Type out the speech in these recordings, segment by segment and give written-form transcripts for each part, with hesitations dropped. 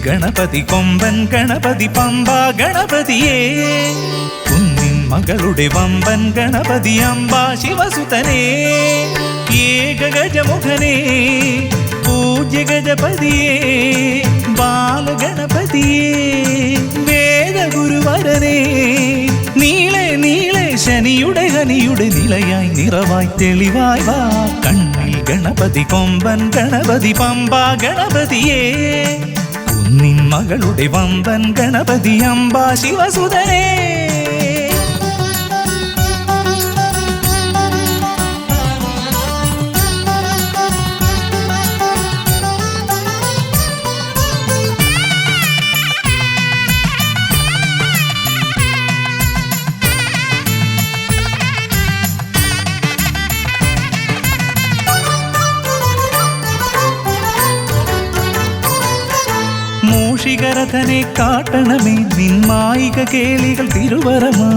ഗണപതി കൊമ്പൻ ഗണപതി പമ്പാ ഗണപതിയേ കുന്നിൻ മകളുടെ വമ്പൻ ഗണപതി അംബാ ശിവസുതനേ ഏകഗജമുഖനേ പൂജ്യ ഗജപതിയേ ബാലഗണപതിയേ വേദഗുരുവരനേ നീളെ നീളെ ശനിയുടെ ഹനിയുടെ നിലയായി നിറവായി തെളിവായി വാ കണ്ണിൽ ഗണപതി കൊമ്പൻ ഗണപതി പമ്പാ ഗണപതിയേ കുന്നിൻ മകളുടെ വമ്പൻ ഗണപതി അംബാ ശിവസുതനേ മൂഷികരഥനെ കാട്ടണമേ നിന്മായിക കേളികൾ തിരുവരമാ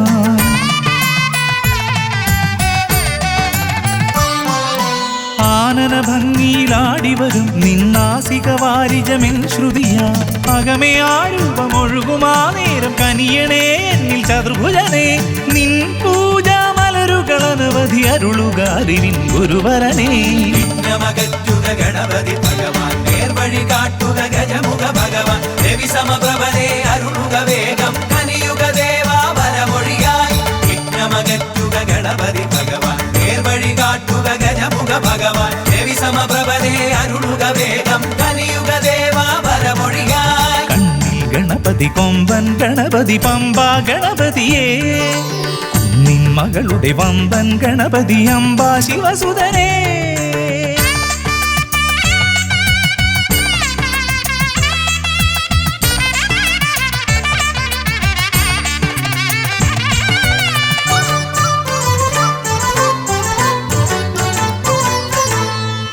ആനന ഭംഗിയിലാടിവരും നിന്നാസിക വാരിജമെൻ ശ്രുതിയാ അകമേ ആരൂപമൊഴുകുമാ നേരം കനിയണേ എന്നിൽ ചതുർഭുജനേ നിൻ പൂജാ മലരുകൾ അനവധി അരുളുകാരിൻ ഗുരുവരനേ ഗണപതി ഭഗവാൻ നേർവഴി കാട്ടുക ഗജമുഖ ഭഗവാൻ രവി സമപ്രഭനെ അരുളുക വേഗം കനിയുക ദേവാ വരമൊഴിയായി വിഘ്നമകറ്റുക ഗണപതി ഭഗവാൻ നേർവഴി കാട്ടുക ഗജമുഖ ഭഗവാൻ രവി സമപ്രഭനെ അരുളുക വേഗം കനിയുക ദേവാ വരമൊഴിയായി കണ്ണിൽ ഗണപതി കൊമ്പൻ ഗണപതി പമ്പാ ഗണപതിയേ കുന്നിൻ മകളുടെ വമ്പൻ ഗണപതി അംബാ ശിവസുതനേ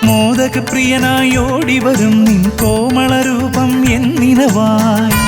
മോദക പ്രിയനായി ഓടിവരും നിൻ കോമളരൂപം എന്നിനവായി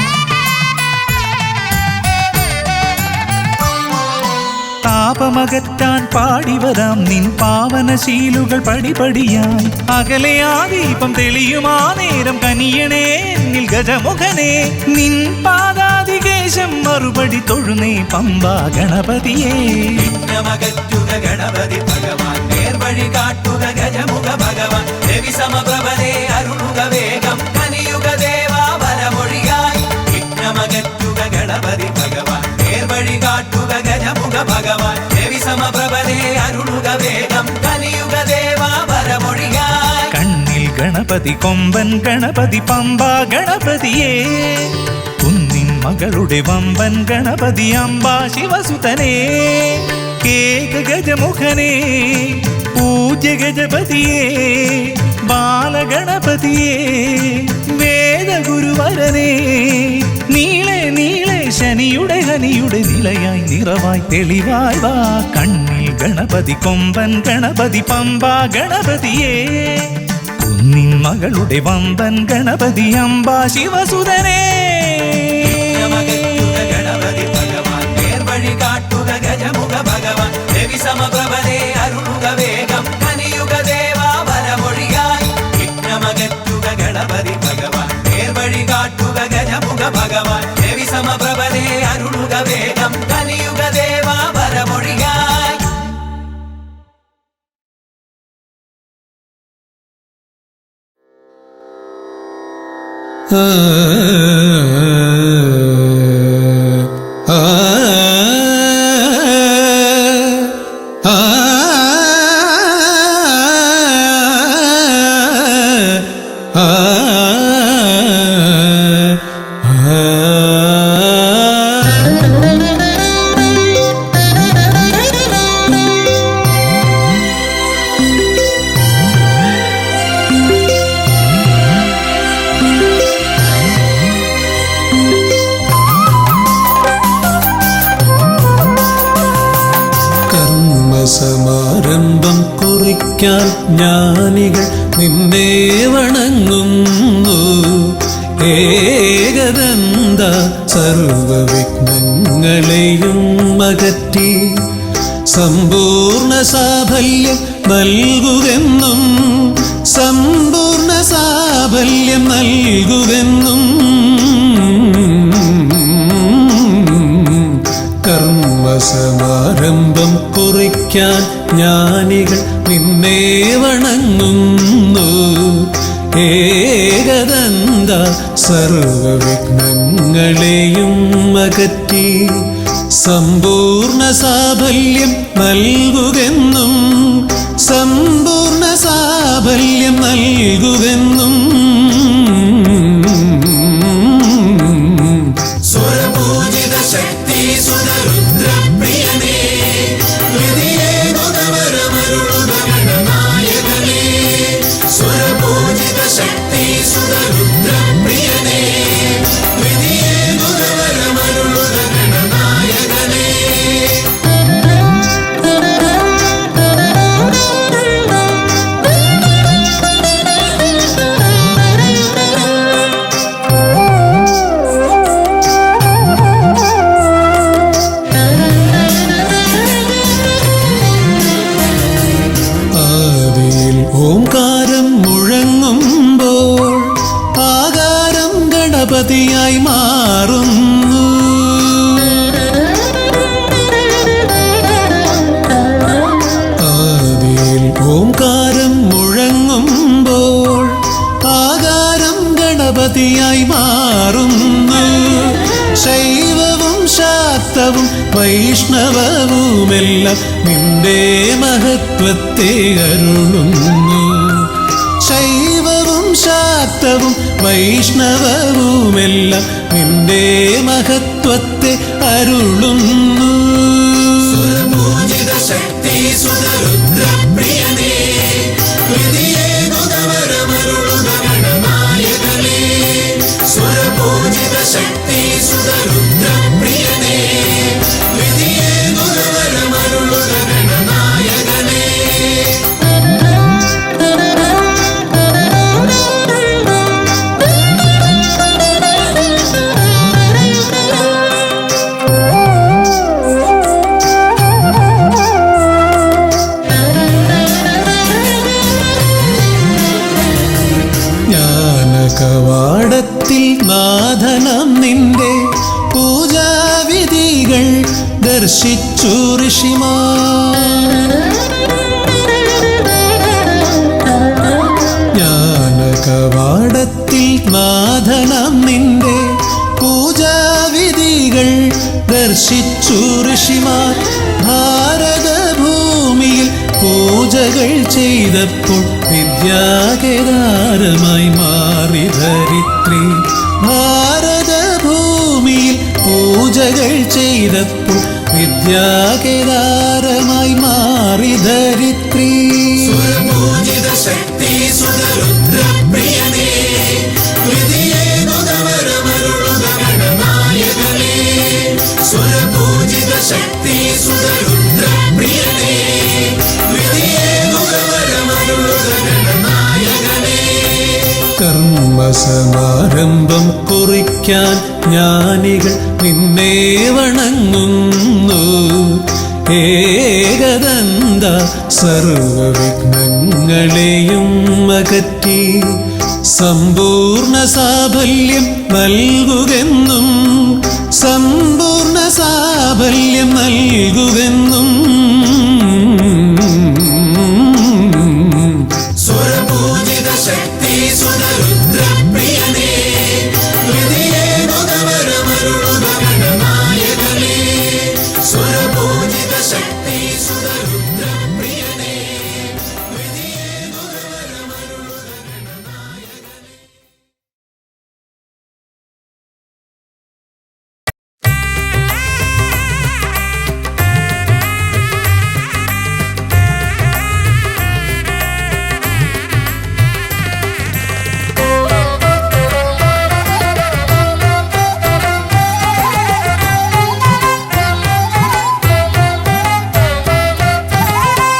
താപമകറ്റാൻ പാടിവരാം നിൻ പാവനശീലുകൾ പടിപടിയായി അകലെ ആ ദീപം തെളിയുമാ നേരം കനിയണേ എന്നിൽ ഗജമുഖനേ നിൻ പാദാതികേശം മറുപടി തൊഴുന്നേ പമ്പാ ഗണപതിയേ വിഘ്നമകറ്റുക ഗണപതി ഭഗവാൻ നേർവഴി കാട്ടുക ഗജമുഖ ഭഗവാൻ രവി സമപ്രഭനെ അരുളുക വേഗം കനിയുക ദേവാ വരമൊഴിയായി വിഘ്നമകറ്റുക ഗണപതി ഭഗവാൻ നേർവഴി കാട്ടുക ഗജമുഖ ഭഗവാൻ രവി സമപ്രഭനെ അരുളുക വേഗം കനിയുക ദേവാ വരമൊഴിയായി കണ്ണിൽ ഗണപതി കൊമ്പൻ ഗണപതി പമ്പാ ഗണപതിയേ കുന്നിൻ മകളുടെ വമ്പൻ ഗണപതി അംബാ ശിവസുതനേ ഏകഗജമുഖനേ പൂജ്യ ഗജപതിയേ ബാലഗണപതിയേ വേദഗുരുവരനേ നീളെ നീളെ ശനിയുടെ ഹനിയുടെ നിലയായി നിറവായി തെളിവായി വാ കണ്ണിൽ ഗണപതി കൊമ്പൻ ഗണപതി പമ്പാ ഗണപതിയേ കുന്നിൻ മകളുടെ വമ്പൻ ഗണപതി അംബാ ശിവസുതനേ ഗണപതി ഭഗവാൻ നേർവഴി കാട്ടുക ഗജമുഖ ഭഗവാൻ രവി സമപ്രഭനെ അരുളുക വേഗം കനിയുക ദേവാ വരമൊഴിയായി വിഘ്നമകറ്റുക ഗണപതി ഭഗവാൻ നേർവഴി കാട്ടുക ഗജമുഖ ഭഗവാൻ രവി സമപ്രഭനെ അരുളുക വേഗം കനിയുക ദേവാ വരമൊഴിയായി സമാരംഭം കുറിക്കാൻ ജ്ഞാനികൾ നിന്നെ വണങ്ങുന്നു. ഏകദന്ത സർവവിഘ്നങ്ങളെയും അകറ്റി സമ്പൂർണ്ണ സാഫല്യം നൽകുവെന്നും സമ്പൂർണ്ണ സാഫല്യം നൽകുവെന്നും കുറിക്കാൻ ജ്ഞാനികൾ നിന്നെ വണങ്ങുന്നു. ഏകദന്ത സർവവിഘ്നങ്ങളെയും അകറ്റി സമ്പൂർണ്ണ സാഫല്യം നൽകുകെന്നും സമ്പൂർണ്ണ സാഫല്യം നൽകുകെന്നും സ്വരപൂജിത ശക്തി സുതരുദ്രപ്രിയനേ ഹൃദയേ മുഖവരമരുളുക ഗണനായകനേ. സ്വരപൂജിത ശക്തി സുതരുദ്രപ്രിയനേ ഹൃദയേ മുഖവരമരുളുക ഗണനായകനേ. ആദിയിൽ ഓംകാരം മുഴങ്ങുമ്പോൾ ആകാരം ഗണപതിയായി മാറുന്നു. ആദിയിൽ ഓംകാരം മുഴങ്ങുമ്പോൾ ആകാരം ഗണപതിയായി മാറുന്നു. ശൈവവും ശാക്തവും വൈഷ്ണവവുമെല്ലാം നിന്റെ മഹത്വത്തെ അരുളുന്നു. ശൈവവും ശാക്തവും വൈഷ്ണവവുമെല്ലാം നിന്റെ മഹത്വത്തെ അരുളുന്നു. സ്വരപൂജിത ശക്തി സുതരുദ്രപ്രിയനേ ഹൃദയേ മുഖവരമരുളുക ഗണനായകനേ. സ്വരപൂജിത ശക്തി സുതരുദ്രപ്രിയനേ ഹൃദയേ മുഖവരമരുളുക ഗണനായകനേ. ജ്ഞാനകവാടത്തിൽ നാഥനം നിന്റെ പൂജാവിധികൾ ദർശിച്ചു ഋഷിമാർ. ജ്ഞാനകവാടത്തിൽ നാഥനം നിന്റെ പൂജാവിധികൾ ദർശിച്ചു ഋഷിമാർ. ഭാരതഭൂമിയിൽ പൂജകൾ ചെയ്തപ്പോൾ വിദ്യാകേദാരമായി മാറി ധരിത്രി. ഭാരതഭൂമിയിൽ പൂജകൾ ചെയ്തപ്പോൾ വിദ്യാകേദാരമായി മാറി ധരിത്രി. സ്വരപൂജിത ശക്തി സുതരുദ്രപ്രിയനേ ഹൃദയേ മുഖവരമരുളുക ഗണനായകനേ. സ്വരപൂജിത ശക്തി സുതരുദ്രപ്രിയനേ ഹൃദയേ മുഖവരമരുളുക ഗണനായകനേ. കർമ്മസമാരംഭം കുറിക്കാൻ ജ്ഞാനികൾ നിന്നെ വണങ്ങുന്നു. ഏകദന്ത സർവവിഘ്നങ്ങളെയും അകറ്റി സമ്പൂർണ്ണ സാഫല്യം നൽകുകെന്നും സമ്പൂർണ്ണ സാഫല്യം നൽകുകെന്നും സ്വരപൂജിത ശക്തി സുതരുദ്രപ്രിയനേ ഹൃദയേ മുഖവരമരുളുക ഗണനായകനേ. സ്വരപൂജിത ശക്തി സുതരുദ്രപ്രിയനേ ഹൃദയേ മുഖവരമരുളുക ഗണനായകനേ.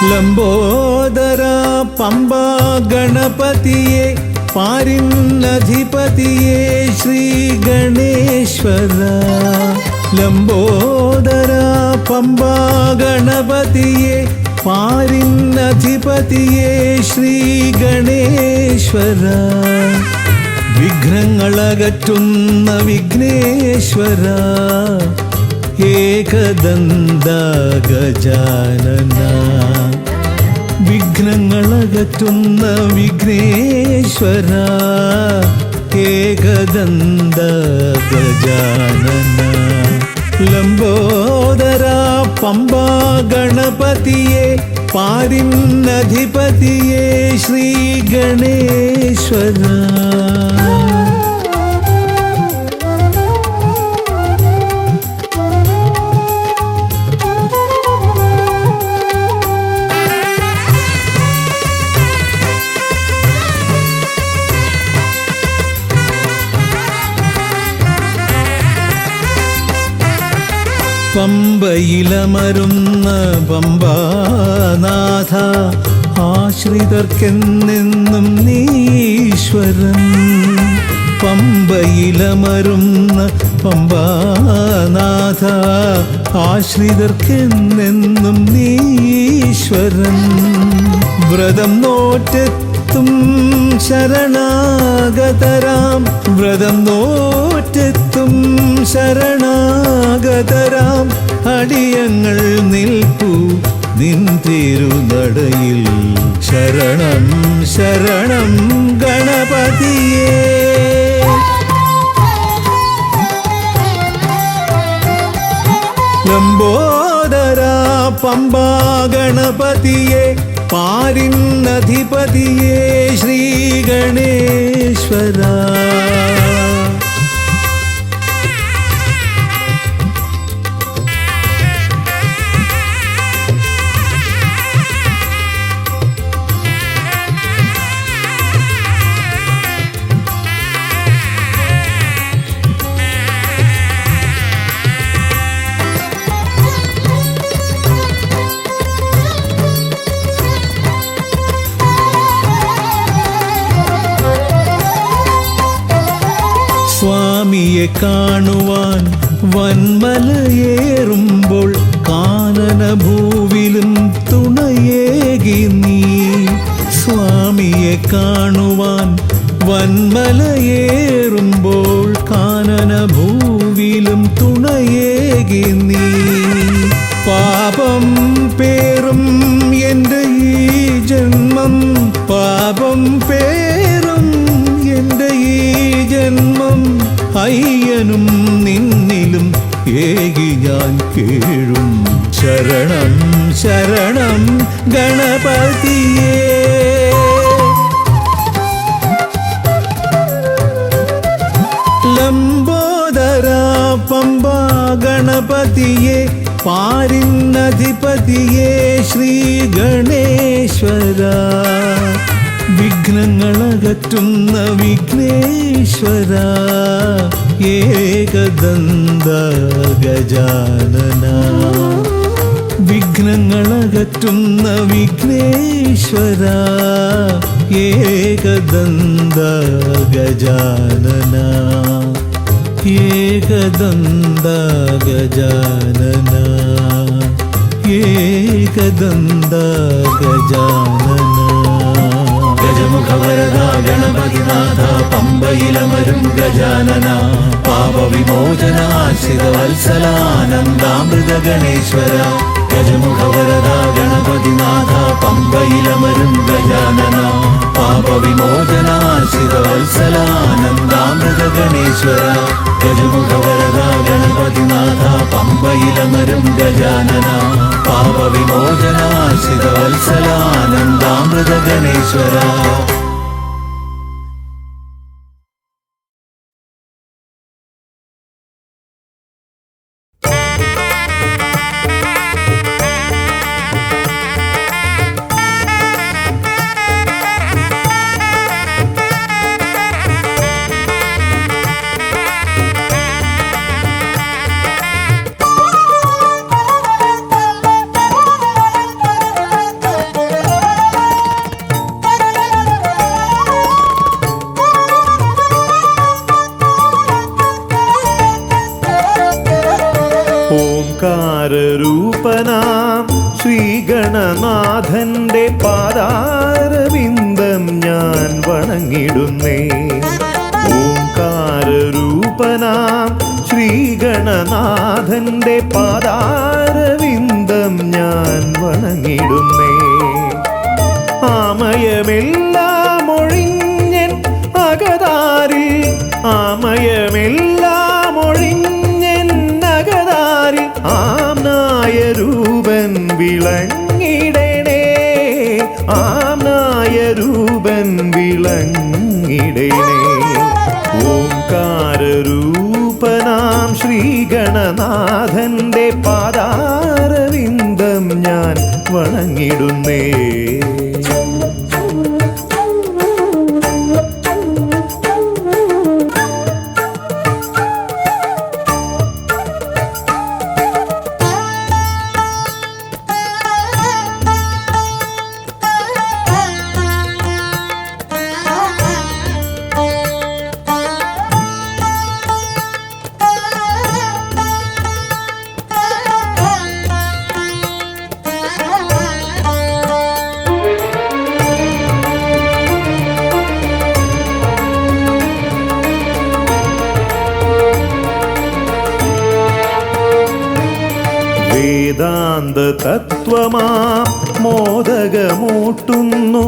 ലംബോദര പമ്പ ഗണപതിയെ പാരിന്നധിപതിയെ ശ്രീ ഗണേശ്വര. ലംബോദര പമ്പ ഗണപതിയെ പാരിന്നധിപതിയെ ശ്രീ ഗണേശ്വര. വിഘ്നങ്ങളകറ്റുന്ന വിഘ്നേശ്വര. ഏകദന്ത ഗജാനന വിഘ്നങ്ങളകറ്റുന്ന വിഘ്നേശ്വര ഏകദന്ത ഗജാനന ലംബോദര പമ്പാ ഗണപതിയെ പാരിന്നധിപതിയെ ശ്രീ ഗണേശ്വര പമ്പയിലമരുന്ന പമ്പാനാഥ ആശ്രിതർക്കെന്നെന്നും നീശ്വരൻ പമ്പയിലമരുന്ന പമ്പാനാഥ ആശ്രിതർക്കെന്നെന്നും നീശ്വരൻ വ്രതം നോറ്റെത്തും ശരണാഗതരാം വ്രതം നോറ്റെത്തും ശരണാഗതരാം അടിയങ്ങൾ നിൽപ്പു നിൻ തിരുനടയിൽ ശരണം ശരണം ഗണപതിയേ ലംബോദര പമ്പാ ഗണപതിയെ പാരിന്നധിപതിയെ ശ്രീ ഗണേശ്വര സ്വാമിയെ കാണുവാൻ വന്മലയേറുമ്പോൾ കാനനഭൂവിലും തുണയേകി നീ സ്വാമിയെ കാണുവാൻ വന്മലയേറുമ്പോൾ കാനനഭൂവിലും തുണയേകി നീ പാപം പേറും എൻ്റെ ഈ ജന്മം പാപം പേറും എൻ്റെ ഈ ജന്മം അയ്യനും നിന്നിലും ഏകി ഞാൻ കേഴും ശരണം ശരണം ഗണപതിയേ ലംബോദര പമ്പാ ഗണപതിയെ പാരിന്നധിപതിയെ ശ്രീ ഗണേശ്വര വിഘ്നങ്ങളകറ്റുന്ന വിഘ്നേശ്വര ഏകദന്ത ഗജാനന വിഘ്നങ്ങളകറ്റുന്ന വിഘ്നേശ്വര ഏകദന്ത ഗജാനന ഏകദന്ത ഗജാനന ഏകദന്ത ഗജാനന ഗജമുഖവരദ ഗണപതിനാഥ പമ്പയിലമരും ഗജാനന പാപവിമോചന ആശ്രിതവത്സലാനന്ദാമൃത ഗണേശ്വര ഗജമുഖവരദ ഗണപതിനാഥ പമ്പയിലമരും ഗജാനന പാപവിമോചന ആശ്രിതവത്സലാനന്ദാമൃത ഗണേശ്വര ഗജമുഖവരദ ഗണപതിനാഥ പമ്പയിലമരും ഗജാനന പാപവിമോചന ആശ്രിതവത്സലാനന്ദാമൃത ഗണേശ്വര ഓംകാരരൂപനാം ശ്രീഗണനാഥന്റെ പാദാരവിന്ദം ഞാൻ വണങ്ങിടുന്നേ. ഓംകാരരൂപനാം ശ്രീഗണനാഥൻ ഗണനാഥന്റെ പാദാരവിന്ദം ഞാൻ വണങ്ങിടുന്നേ. ആമയമെല്ലാം ഒഴിഞ്ഞൻ അകതാരിൽ, ആമയമെല്ലാം ഒഴിഞ്ഞൻ അകതാരിൽ ആംനായ രൂപൻ വിളങ്ങിടണേ, ആംനായ രൂപൻ വിളങ്ങിടണേ. ഓംകാരരൂപനാം ശ്രീഗണനാഥന്റെ പാദാരവിന്ദം ഞാൻ വണങ്ങിടുന്നേ. വേദാന്ത തത്വമാം മോദകമൂട്ടുന്നു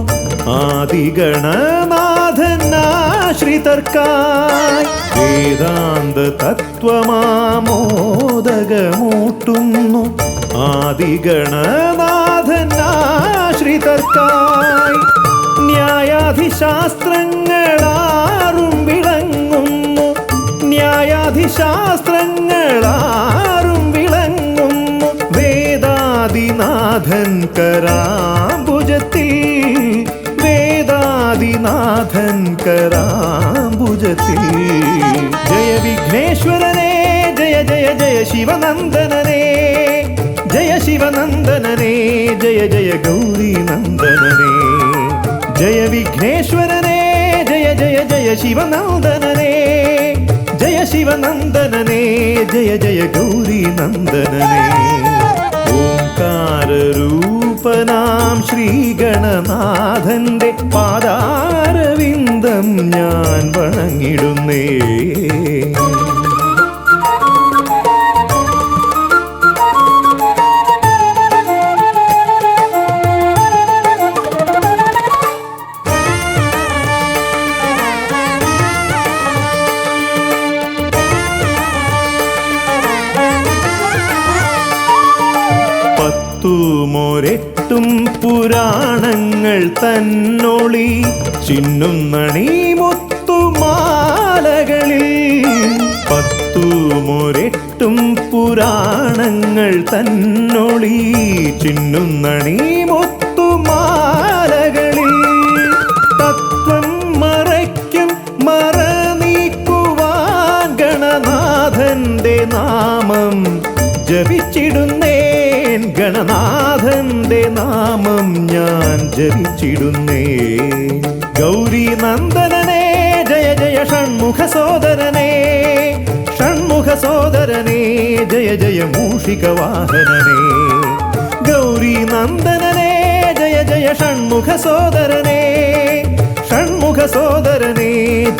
ആദിഗണനാഥനാശ്രിതർക്കായി. വേദാന്ത തത്വമാം മോദകമൂട്ടുന്നു ആദിഗണനാഥനാശ്രിതർക്കായി. ന്യായാധിശാസ്ത്രങ്ങളാറും വിളങ്ങുന്നു, ന്യായാധിശാസ്ത്രങ്ങളാറും വിളങ്ങുന്നു വേദാദിനാഥൻ കരാംബുജത്തിൽ, വേദാദിനാഥൻ കരാംബുജത്തിൽ. ജയ വിഘ്നേശ്വരനേ ജയ ജയ ജയ ശിവനന്ദനനേ, ജയ ശിവനന്ദനനേ ജയ ജയ ഗൗരീനന്ദനനേ. ജയ വിഘ്നേശ്വരനേ ജയ ജയ ജയ ശിവനന്ദനനേ, ജയ ശിവനന്ദനനേ ജയ ജയ ഗൗരീനന്ദനനേ. ഓംകാരരൂപനാം ശ്രീഗണനാഥന്റെ പാദാരവിന്ദം ഞാൻ വണങ്ങിടുന്നേ. പത്തുമൊരെട്ടും പുരാണങ്ങൾ തന്നൊളി ചിന്നുന്നണി മുത്തുമാലകളിൽ. പത്തുമൊരെട്ടും പുരാണങ്ങൾ തന്നൊളി ചിന്നുന്നണി മുത്തുമാലകളിൽ. തത്വം മറയ്ക്കും മറ നീക്കുവാൻ ഗണനാഥന്റെ നാമം ജപിച്ചിടുന്നേൻ, ഗണനാഥന്റെ നാമം ഞാൻ ജപിച്ചിടുന്നേൻ. ഗൗരീനന്ദനനേ ജയ ജയ ഷൺമുഖ സോദരനേ, ഷൺമുഖ സോദരനേ ജയ ജയ മൂഷികവാഹനനേ. ഗൗരീനന്ദനനേ ജയ ജയ ഷൺമുഖ സോദരനേ, ഷൺമുഖ സോദരനേ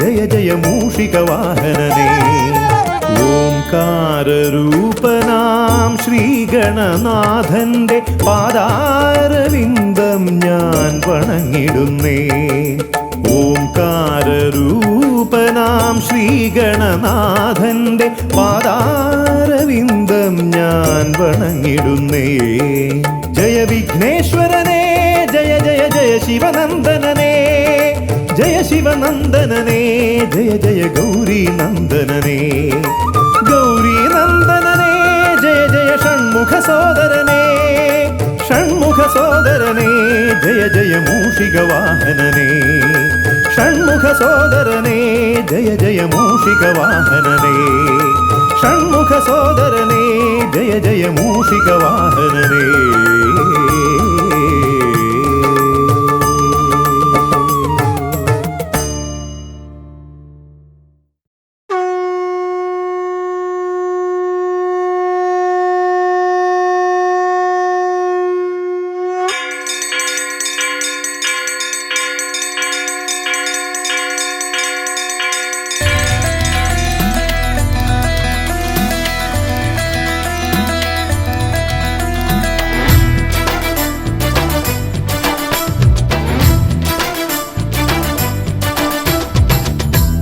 ജയ ജയ മൂഷികവാഹനനേ. ഓംകാരരൂപനാം ശ്രീഗണനാഥന്റെ പാദാരവിന്ദം ഞാൻ വണങ്ങിടുന്നേ. ഓംകാരരൂപനാം ശ്രീഗണനാഥന്റെ പാദാരവിന്ദം ഞാൻ വണങ്ങിടുന്നേ. ജയ വിഘ്നേശ്വരനേ ജയ ജയ ജയ ശിവനന്ദനനേ, ജയ ശിവനന്ദനനേ ജയ ജയ ഗൗരീനന്ദനനേ. ഗൗരീനന്ദനനേ ജയ ജയ ഷൺമുഖ സോദരനേ, ഷൺമുഖ സോദരനേ ജയ ജയ മൂഷികവാഹനനേ. ഷൺമുഖ സോദരനേ ജയ ജയ മൂഷികവാഹനനേ, ഷൺമുഖ സോദരനേ ജയ ജയ മൂഷികവാഹനനേ.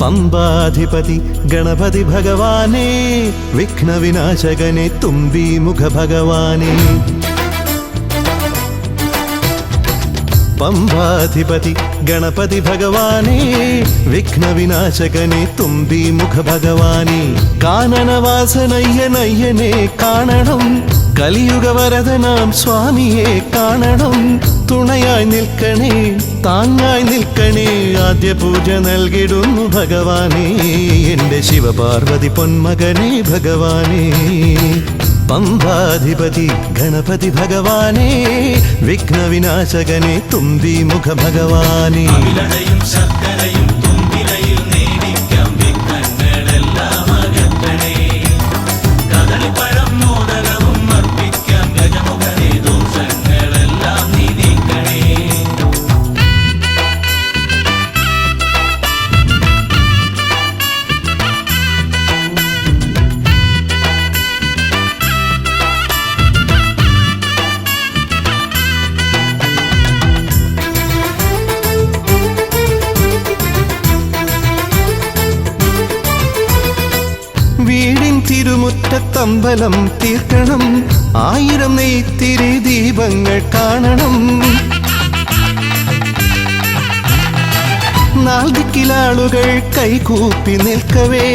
പമ്പാധിപതി ഗണപതി ഭഗവാനേ വിഘ്നവിനാശകനെ തുമ്പി മുഖ ഭഗവാനേ പമ്പാധിപതി ഗണപതി ഭഗവാനേ വിഘ്നവിനാശകനെ തുമ്പി മുഖ ഭഗവാനേ കാനനവാസനയ്യനയ്യനെ കാണണം കലിയുഗവരദനാം സ്വാമിയെ കാണണം തുണയായി നിൽക്കണേ താങ്ങായി നിൽക്കണേ ആദ്യ പൂജ നൽകിടുന്നു ഭഗവാനേ എൻ്റെ ശിവപാർവതി പൊന്മകനെ ഭഗവാനേ പമ്പാധിപതി ഗണപതി ഭഗവാനേ വിഘ്നവിനാശകനെ തുമ്പി മുഖ ഭഗവാനേ ശർക്കരയും തുമ്പിലയിൽ നേടിക്കാം വിഘ്നങ്ങളെല്ലാം അകറ്റണേ കദളിപ്പഴം മോദകവും അർപ്പിക്കാം ഗജമുഖനെ ദോഷങ്ങളെല്ലാം നീ നീക്കണേ വീടിൻ തിരുമുറ്റത്തമ്പലം തീർക്കണം 1000 നെയ്ത്തിരി ദീപങ്ങൾ കാണണം നാൽദിക്കിലാളുകൾ കൈകൂപ്പി നിൽക്കവേ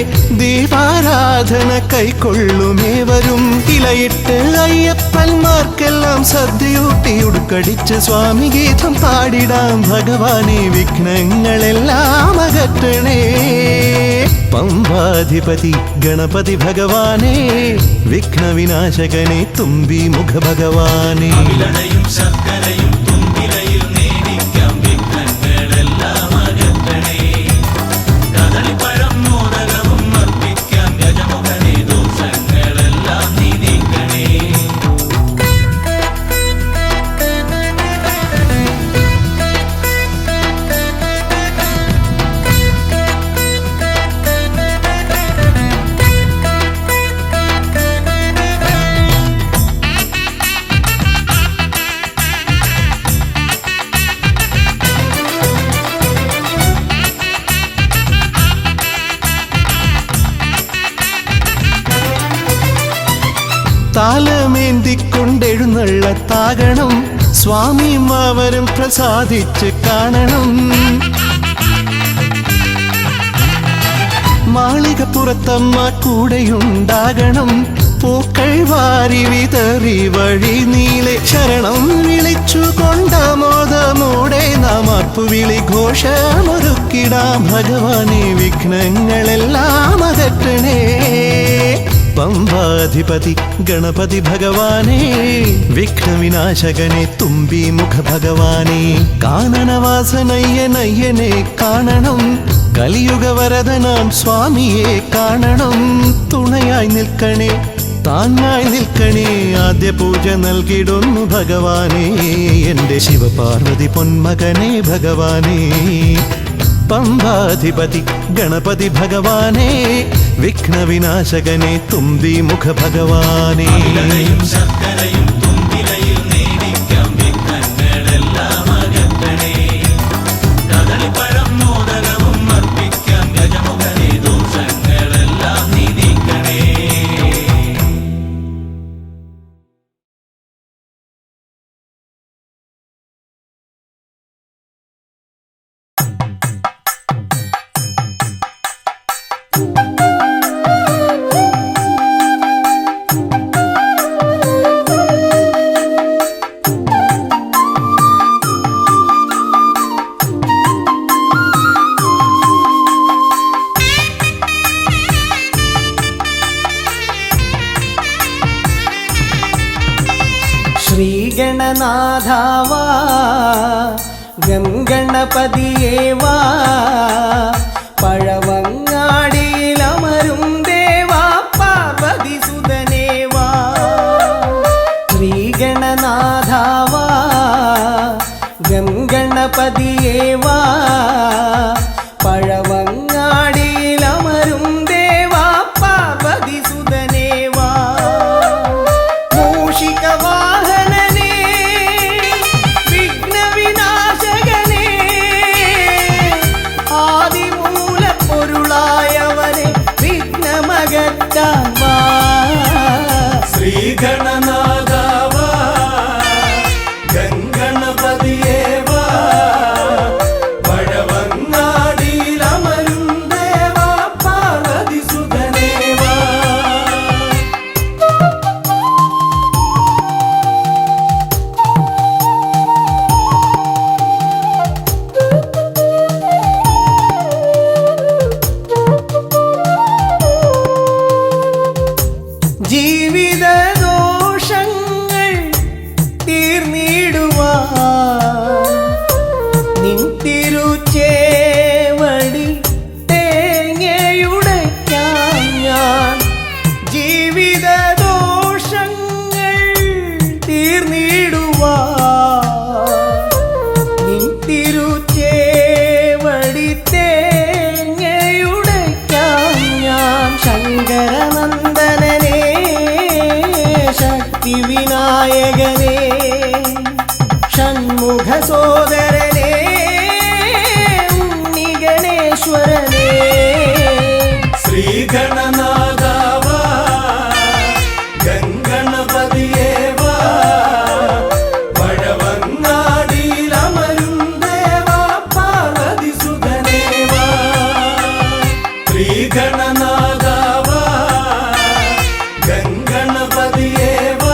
ദീപാരാധന കൈക്കൊള്ളുമേവരും ഇലയിട്ട് അയ്യപ്പന്മാർക്കെല്ലാം സദ്യയൂട്ടി ഉടുക്കടിച്ച് സ്വാമി ഗീതം പാടിടാം ഭഗവാനെ വിഘ്നങ്ങളെല്ലാം അകറ്റണേ പമ്പാധിപതി ഗണപതി ഭഗവാനേ വിഘ്നവിനാശകനെ തുമ്പി മുഖ ഭഗവാനേ ശർക്കരയും തുമ്പിലയിൽ നേടിക്കാം വിഘ്നങ്ങളെല്ലാം അകറ്റണേ കദളിപ്പഴം മോദകവും അർപ്പിക്കാം ഗജമുഖനെ ദോഷങ്ങളെല്ലാം നീ നീക്കണേ താലമേന്തിക്കൊണ്ടെഴുന്നള്ളത്താകണം സ്വാമിയും അവരും പ്രസാദിച്ച് കാണണം മാളികപ്പുറത്തമ്മ കൂടെയുണ്ടാകണം പൂക്കൾ വാരി വിതറി വഴി നീളെ ശരണം വിളിച്ചു കൊണ്ടാമോദമോടെ നാം അർപ്പുവിളി ഘോഷമൊരുക്കിടാം ഭഗവാനെ വിഘ്നങ്ങളെല്ലാം അകറ്റണേ പമ്പാധിപതി ഗണപതി ഭഗവാനേ വിഘ്നവിനാശകനെ തുമ്പി മുഖ ഭഗവാനേ കാനനവാസനയ്യനയ്യനെ കാണണം കലിയുഗവരദനാം സ്വാമിയെ കാണണം തുണയായി നിൽക്കണേ താങ്ങായി നിൽക്കണേ ആദ്യ പൂജ നൽകിടുന്നു ഭഗവാനേ എൻ്റെ ശിവപാർവതി പൊന്മകനെ ഭഗവാനേ പമ്പാധിപതി ഗണപതി ഭഗവാനേ വിഘ്നവിനാശകനെ തുമ്പി മുഖ ഭഗവാനേ ശർക്കരയും തുമ്പിലയിൽ നേടിക്കാം വിഘ്നങ്ങളെല്ലാം അകറ്റണേ കദളിപ്പഴം മോദകവും അർപ്പിക്കാം ഗജമുഖനെ ദോഷങ്ങളെല്ലാം നീ നീക്കണേ ശ്രീഗണനാഥാവാ ഗംഗണപതിയേവാ പഴവങ്ങാടിയിലമരും ദേവാ പാർവതി സുതനേവാ ശ്രീഗണനാഥാവാ ഗംഗണപതിയേവാ പഴവങ്ങാടിയിലമരും ദേവാ പാർവതി സുതനേവാ മൂഷികവാഹനനേ വിഘ്നവിനാശകനേ ആദിമൂലപ്പൊരുൾ സോദരനേ ഉണ്ണി ഗണേശ്വരനേ ശ്രീഗണനാഥാവ ഗംഗണപതിയേവ വഴവങ്ങാടിയിലമരും ദേവ പാർവതി സുതനേവ ശ്രീഗണനാഥാവ ഗംഗണപതിയേവ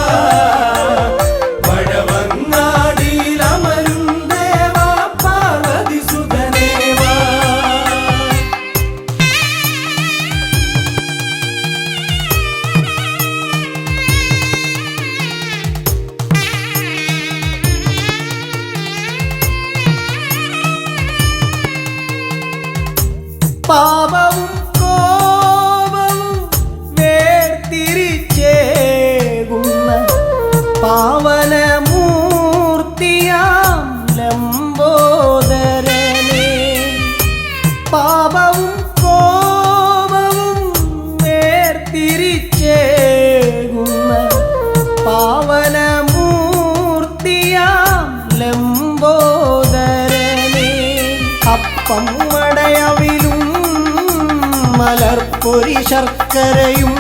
വഴവങ്ങാടിയിലമരും ദേവ പാർവതി സുതനേവ പാപവും കോപവും വേർതിരിച്ചേകുന്ന പാവനമൂർത്തിയാം ലംബോദരനേ പാപവും കോപവും വേർതിരിച്ചേകുന്ന പാവനമൂർത്തിയാം ലംബോദരനേ അപ്പം മടയവിലും മലർപ്പൊരി ശർക്കരയും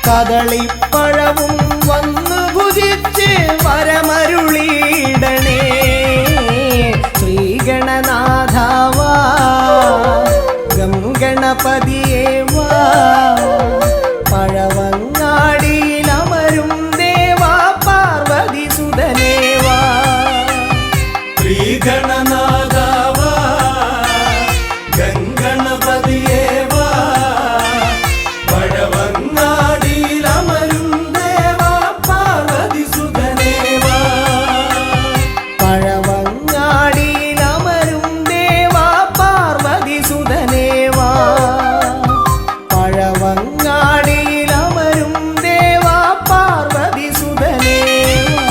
കദളിപ്പഴവും വന്നു ഭുജിച്ച് വരമരുളിയിടണേ ശ്രീഗണനാഥാവാ ഗംഗണപതിയേവാ പഴവങ്ങാടിയിലമരും ദേവാ പാർവതി സുതനേവാ ശ്രീഗണനാഥാവ ഗംഗണപതിയേവ വഴവങ്ങാടിയിലമരും ദേവ പാർവതി സുതനേവ പഴവങ്ങാടിയിലമരും ദേവാ പാർവതി സുതനേവാ പഴവങ്ങാടിയിലമരും ദേവാ പാർവതി സുതനേവാ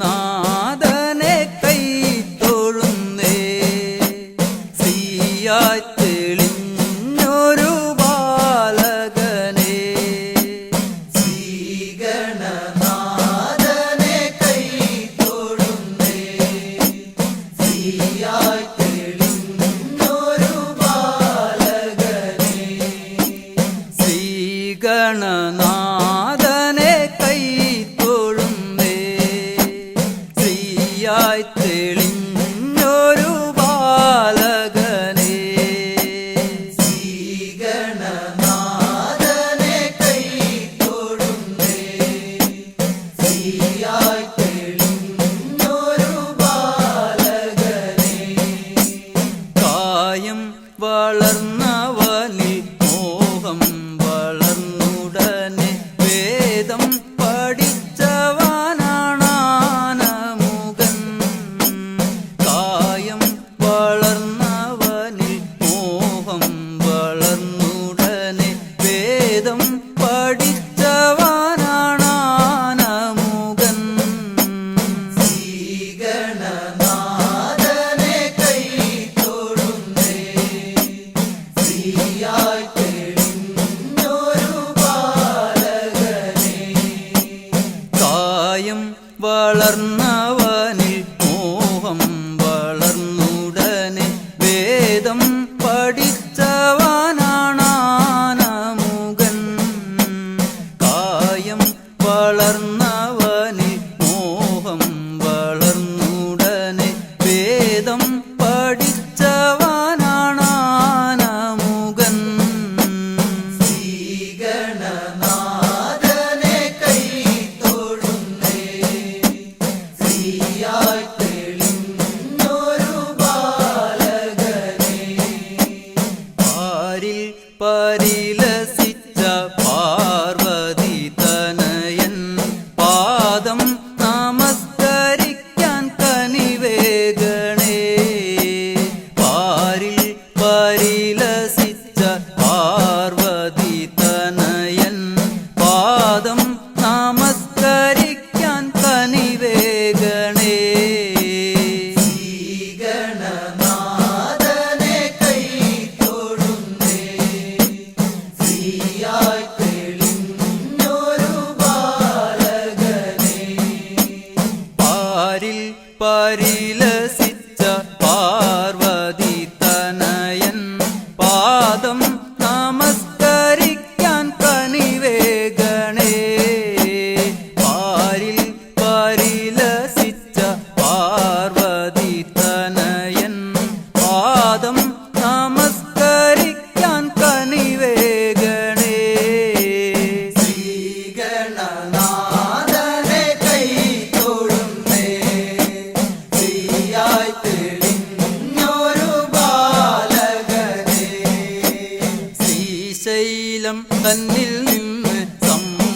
ശ്രീഗണനാഥനെ കൈത്തൊഴുന്നേ ശ്രീയായി തെളിഞ്ഞൊരു ബാലകനെ ശ്രീഗണനാഥനെ കൈത്തൊഴുന്നേ ശ്രീയായി തെളിഞ്ഞൊരു ബാലകനെ ശ്രീഗണനാഥനെ കൈത്തൊഴുന്നേ ശ്രീയായി തെളിഞ്ഞൊരു ബാലകനെ ശ്രീഗണനാഥനെ കൈത്തൊഴുന്നേ ശ്രീയായി തെളിഞ്ഞൊരു ബാലകനെ കായം വളർന്നവനിൽ മോഹം വളർന്നുടനെ വേദം പഠിച്ചവനാണാനമുകൻ കായം വളർന്നവനിൽ മോഹം വളർന്നുടനെ വേദം പഠിച്ചവനാണാനമുകൻ ശ്രീഗണനാഥനെ കൈത്തൊഴുന്നേ ശ്രീയായി തെളിഞ്ഞൊരു ബാലകനെ കായം വളർന്നവനിൽ മോഹം വളർന്നുടനെ വേദം പഠിച്ചവനാണാനമുകൻ കായം വളർന്നവനിൽ മോഹം വളർന്നുടനെ വേദം പഠിച്ചവനാണാനമുകൻ ശ്രീഗണനാഥനെ കൈത്തൊഴുന്നേ ശ്രീയായി തെളിഞ്ഞൊരു ബാലകനെ പാരിൽ പരിലസിച്ച പാർവതി തനയൻ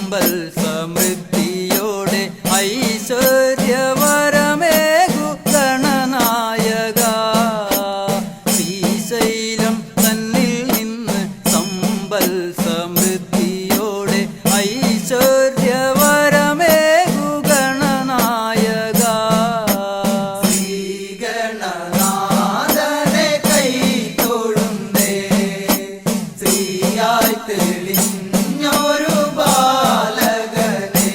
സമ്പൽ സമൃദ്ധിയോടെ ഐശ്വര്യവരമേകു ഗണനായക ശ്രീശൈലം തന്നിൽ നിന്ന് സമ്പൽ സമൃദ്ധിയോടെ ഐശ്വര്യവരമേകു ഗണനായക ശ്രീഗണനാഥനെ കൈ തൊഴുന്നേ ശ്രീയായി തെളിഞ്ഞൊരു ബാലകനെ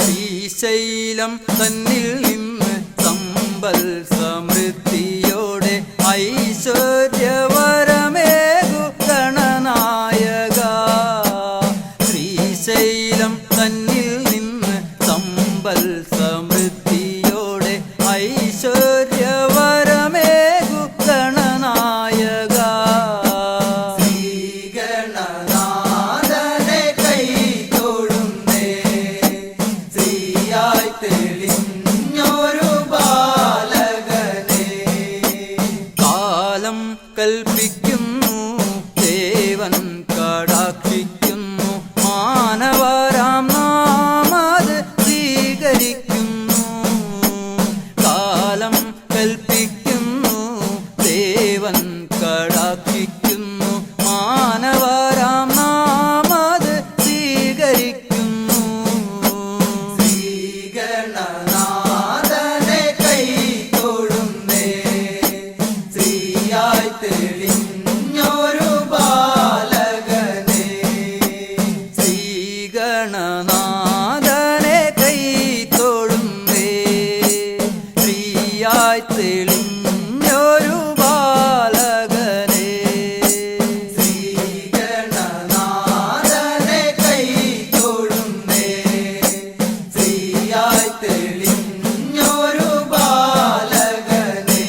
ശ്രീശൈലം തന്നിൽ നിന്ന് സമ്പൽ സമൃദ്ധിയോടെ ഐശ്വര്യവരമേകു ഗണനായക ശ്രീശൈലം തന്നിൽ നിന്ന് സമ്പൽ സമൃദ്ധിയോടെ ഐശ്വര്യവരമേകു ഗണനായക ശ്രീഗണനാഥനെ കൈ തൊഴുന്നേ ശ്രീയായി തെളിഞ്ഞൊരു ബാലകനെ കാലം കൽപ്പിക്കുന്നു ദേവൻ കടാക്ഷിക്കുന്നു മാനവരാം നാമത് സ്വീകരിക്കുന്നു കാലം കൽപ്പിക്കുന്നു ദേവൻ കടാക്ഷിക്കുന്നു മാനവരാം നാമത് സ്വീകരിക്കുന്നു ശ്രീഗണനാഥനെ കൈ തൊഴുന്നേ ശ്രീയായി തെളിഞ്ഞൊരു ബാലകനെ ശ്രീഗണനാഥനെ കൈ തൊഴുന്നേ ശ്രീയായി തെളിഞ്ഞൊരു ബാലകനെ ശ്രീഗണനാഥനെ കൈ തൊഴുന്നേ ശ്രീയായി തെളിഞ്ഞൊരു ബാലകനെ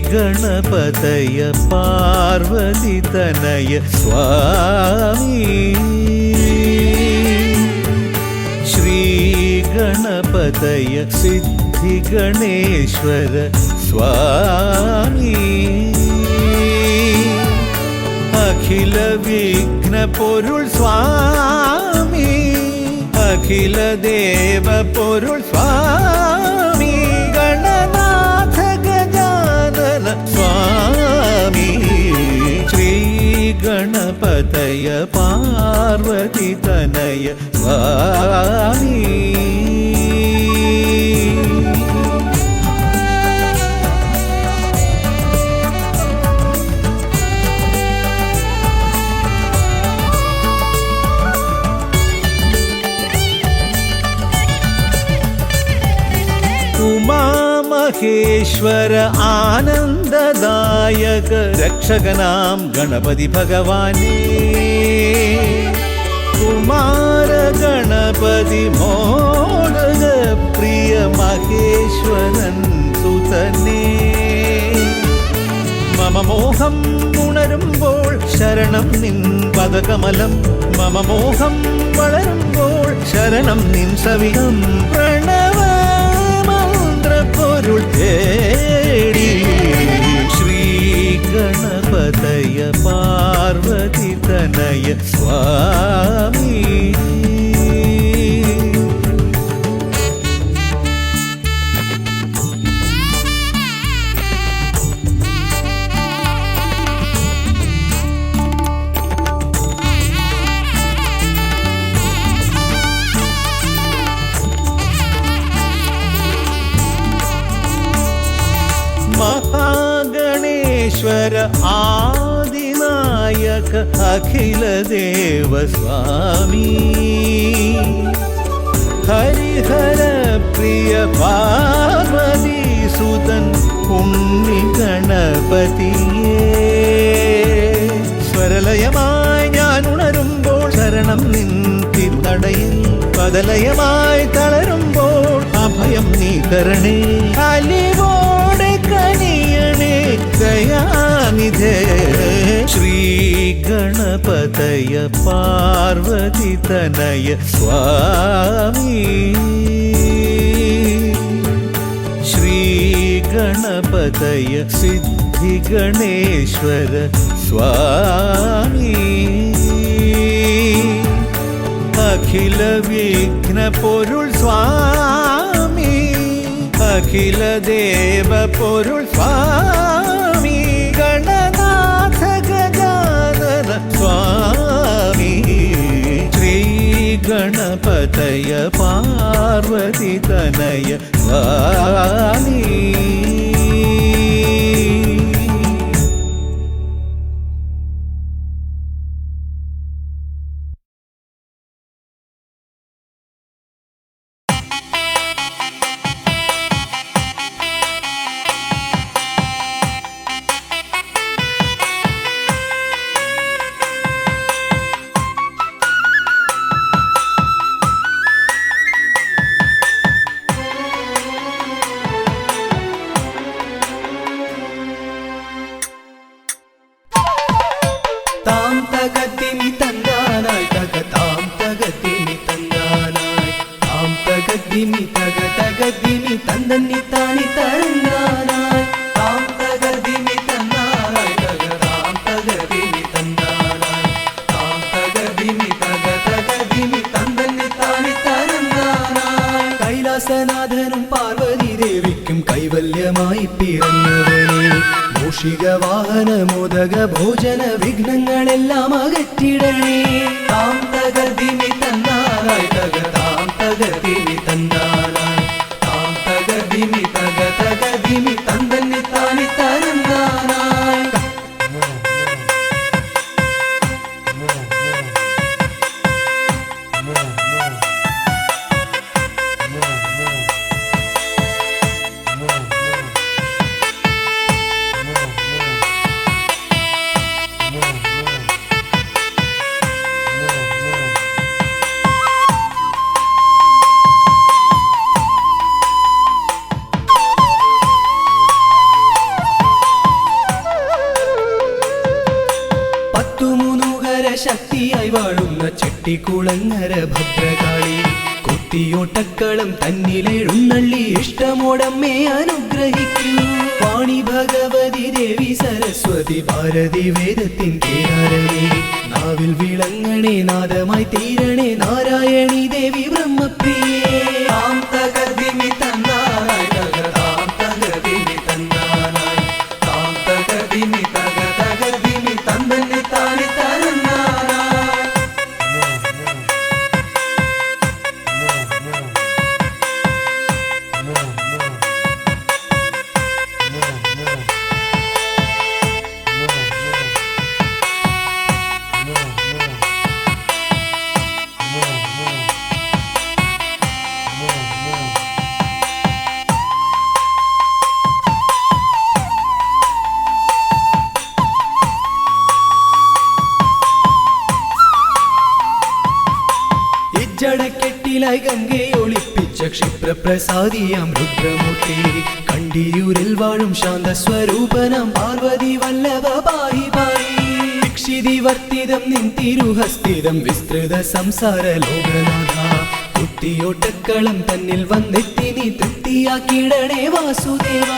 ശ്രീഗണപതയ പാർവതിതനയ സ്വാമി ശ്രീഗണപതയ സിദ്ധിഗണേശ്വര സ്വാമി അഖില വിഘ്ന പൊരുൾ സ്വാമി അഖില ദേവ പൊരുൾ സ്വാമി ഗണനാഥ ഗജാനന സ്വാമി ശ്രീഗണപതയ പാർവതിതനയ സ്വാമി ഉമാമഹേശ്വര ആനന്ദദായക രക്ഷകനാം ഗണപതി ഭഗവാനേ കുമാര ഗണപതി മോദക പ്രിയ മഹേശ്വരൻ സുതനേ മമ മോഹം ഉണരുമ്പോൾ ശരണം നിൻ പദകമലം മമ മോഹം വളരുമ്പോൾ ശരണം നിൻ സവിധം പ്രണവ മന്ത്രപ്പൊരുൾ തേടി ശ്രീഗണപതയ പാർവതിതനയ സ്വാമി महागणेश्वर आदिनायक अखिल देव स्वामी हरिहर प्रिय पार्वती सुतन पुण्य गणपतिये സ്വരലയമായി ഞാൻ ഉണരുമ്പോൾ ശരണം നിൻ തിരുനടയിൽ പദലയമായി തളരുമ്പോൾ അഭയം നീ തരണേ അലിവോടെ കനിയണേ ദയാനിധേ ഗണപതയ പാർവതി തനയ സ്വാമി ശ്രീ ഗണപതയ സിദ്ധി ഗണേശ്വര സ്വാമി അഖില വിഘ്ന പൊരുൾ സ്വാമി അഖില ദേവ പൊരുൾ സ്വാമി ഗണനാഥ ഗജാനന സ്വാമി ശ്രീ ഗണപതയ പാർവതി തനയ സ്വാമി താം തകതിമി തന്നാനായി തക താം തകതിമി തന്നാനായി താം തകതിമി തക തകതിമി തന്ദന്നി താനി തന്നാനായി താം തകതിമി തന്നാനായി തക താം തകതിമി തന്നാനായി താം തകതിമി തക തകതിമി തന്ദന്നി താനി തന്നാനായി കൈലാസനാഥനും പാർവതി ദേവിക്കും കൈവല്യമായി പിറന്നവനെ മൂഷിക വാഹന മോദക ഭോജന വിഘ്നങ്ങളെല്ലാം അകറ്റിടണേ താം തകതിമി തന്നാനായി തക താം തകതിമി തന്നാനായി താം തകതിമി തക തകതിമി തന്ദന്നി താനി തന്നാനായി ശക്തിയായി വാഴുന്ന ചെട്ടിക്കുളങ്ങര ഭദ്രകാളി കുത്തിയോട്ടക്കളം തന്നിലെഴുന്നള്ളി ഇഷ്ടമോടമ്മേ അനുഗ്രഹിക്കൂ വാണി ഭഗവതി ദേവി സരസ്വതി ഭാരതി വേദത്തിൻ കേരളേ നാവിൽ വിളങ്ങണേ നാദമായി തീരണേ നാരായണി ദേവി ബ്രഹ്മപ്രിയേ താം തകതിമി തന്നാനായി തക താം തകതിമി തന്നാനായി താം തകതിമി തക തകതിമി തന്ദന്നി താനി തന്നാനായി ജടക്കെട്ടിലായി ഗംഗയെ ഒളിപ്പിച്ച ക്ഷിപ്രപ്രസാദിയാം രുദ്രമൂർത്തി കണ്ടിയൂരിൽ വാഴും ശാന്തസ്വരൂപനാം പാർവതി വല്ലഭ പാഹി പാഹി ദീക്ഷിതി വർത്തിതം നിൻ തിരുഹസ്തിതം വിസ്തൃത സംസാര ലോകനാഥ കുത്തിയോട്ടക്കളം തന്നിൽ വന്നെത്തി നീ തൃപ്തിയാക്കിടണേ വാസുദേവ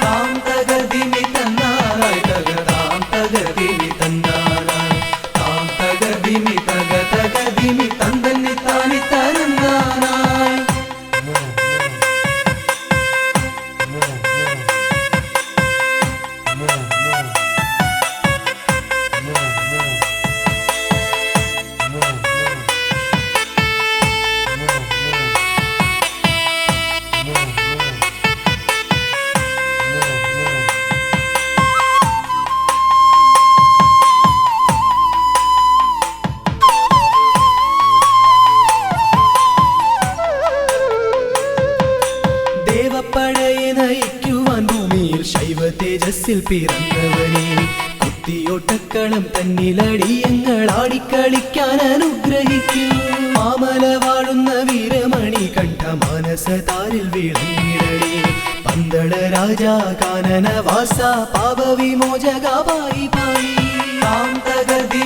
താം തകതിമി തന്നാനായി തക താം തകതിമി തന്നാനായി താം തകതിമി തക തകതിമി തന്ദന്നി താനി തന്നാനായി ദേവപ്പടയെ നയിക്കുവാൻ ഭൂമിയിൽ ശൈവ തേജസ്സിൽ പിറന്നവനെ കുത്തിയോട്ടക്കളം തന്നിലടിയങ്ങൾ ആടിക്കളിക്കാൻ അനുഗ്രഹിക്കൂ മാമല വാഴുന്ന വീരമണി കണ്ഠ മാനസതാരിൽ വിളങ്ങിടണേ പന്തള രാജാ കാനന വാസ പാപ വിമോചക പായി പായി താം തകതി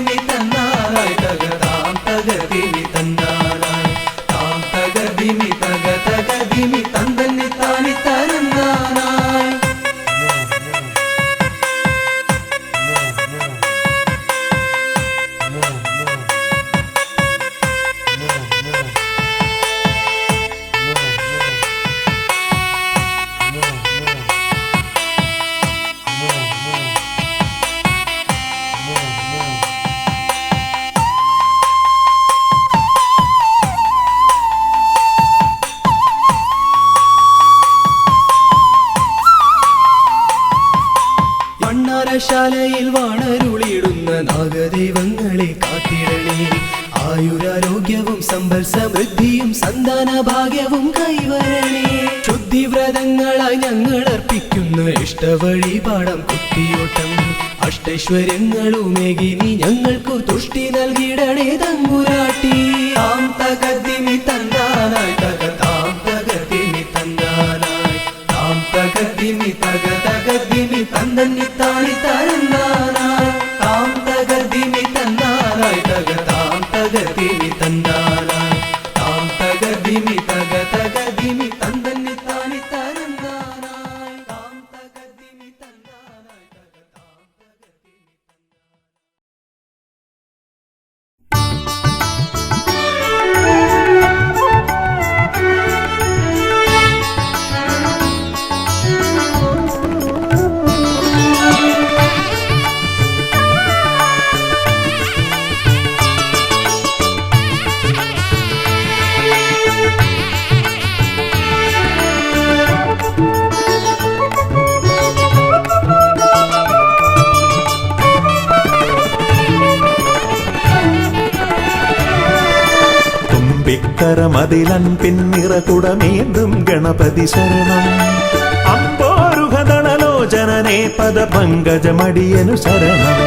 യാഗശാലയിൽ വാണരുളിയിടുന്ന നാഗദൈവങ്ങളെ കാത്തിടണേ. ആയുരാരോഗ്യവും സമ്പൽ സമൃദ്ധിയും സന്താന ഭാഗ്യവും കൈവരണേ. ശുദ്ധിവ്രതങ്ങളായി ഞങ്ങൾ അർപ്പിക്കുന്ന ഇഷ്ടവഴിപാടം കുത്തിയോട്ടം. അഷ്ടൈശ്വര്യങ്ങളുമേകി നീ ഞങ്ങൾക്കു തുഷ്ടി നൽകിടണേ തമ്പുരാട്ടി. താം തകതിമി തന്നാനായി തക താം തകതിമി തന്നാനായി താം തകതിമി തക തകതിമി തന്നി താണി തരന്നാനായി താം തകതിമി തന്നാനായി തക താം തകതിമി തന്നാനായി താം തകതിമി തക തകതിമി തന്നി താണി തരന്നാനായി താം തകതിമി തന്നാനായി തക താം തകതിമി. തുമ്പിക്കരമതിലൻ പിന്നിറകുടമേന്തും ഗണപതി ശരണം. അമ്പോരുഹദളലോചനനെ പദപങ്കജമടിയനു ശരണം.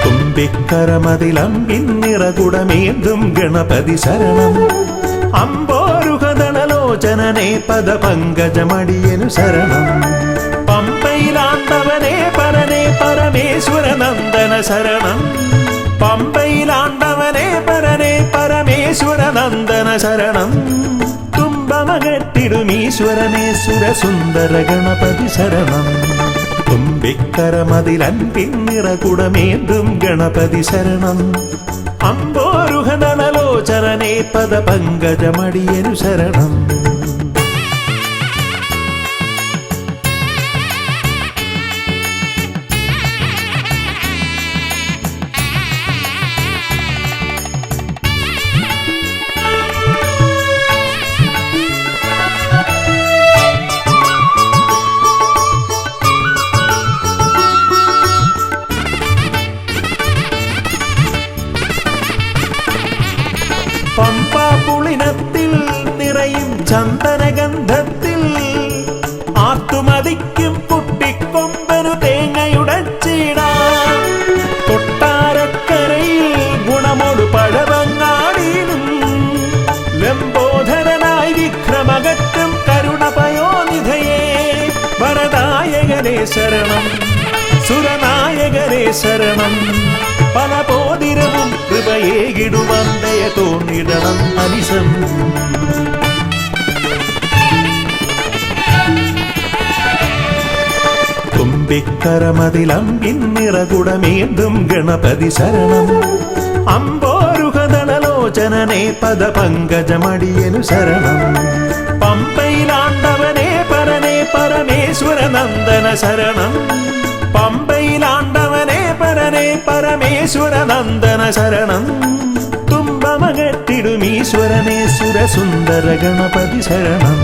തുമ്പിക്കരമതിലം പിന്നിറകുടമേന്തും ഗണപതി ശരണം. അമ്പോരുഹദളലോചനനെ പദപങ്കജമടിയനു ശരണം. പമ്പയിലാണ്ടവനെ പരനെ പരമേശ്വര നന്ദന ശരണം. പമ്പയിലാണ്ടവനെ പരനെ പരമേശ്വര നന്ദന ശരണം. തുമ്പമകട്ടിടുമീശ്വരനെ സുരസുന്ദര ഗണപതി ശരണം. തുമ്പിക്കരമതിലൻ പിന്നിറകുടമേന്തും ഗണപതി ശരണം. അമ്പോരുഹദളലോചനനെ പദപങ്കജമടിയനു ശരണം. പമ്പാപുളിനത്തിൽ നിറയും ചന്ദനഗന്ധത്തിൽ ആർത്തുമതിക്കും കുട്ടിക്കൊമ്പനു തേങ്ങയുടച്ചിടാം. കൊട്ടാരക്കരയിൽ ഗുണമൊടു പഴവങ്ങാടിയിലും ലംബോധരനായി വിക്രമകറ്റും കരുണപയോനിധയേ വരദായകനേ ശരണം. സുരനായകനേ ശരണം. പല പോതിരവും കൃപയേകിടുവന്തയ തോന്നിടണം അനിശം. തുമ്പിക്കരമതിലം പിന്നിറകുടമേന്തും ഗണപതി ശരണം. അമ്പോരുഹദളലോചനനെ പദപങ്കജമടിയനു ശരണം. പമ്പയിലാണ്ടവനെ പരനെ പരമേശ്വര നന്ദന ശരണം. പമ്പയിലാണ്ടവനെ പരനെ പരമേശ്വര നന്ദന ശരണം. തുമ്പമകട്ടിടുമീശ്വരനെ സുരസുന്ദര ഗണപതി ശരണം.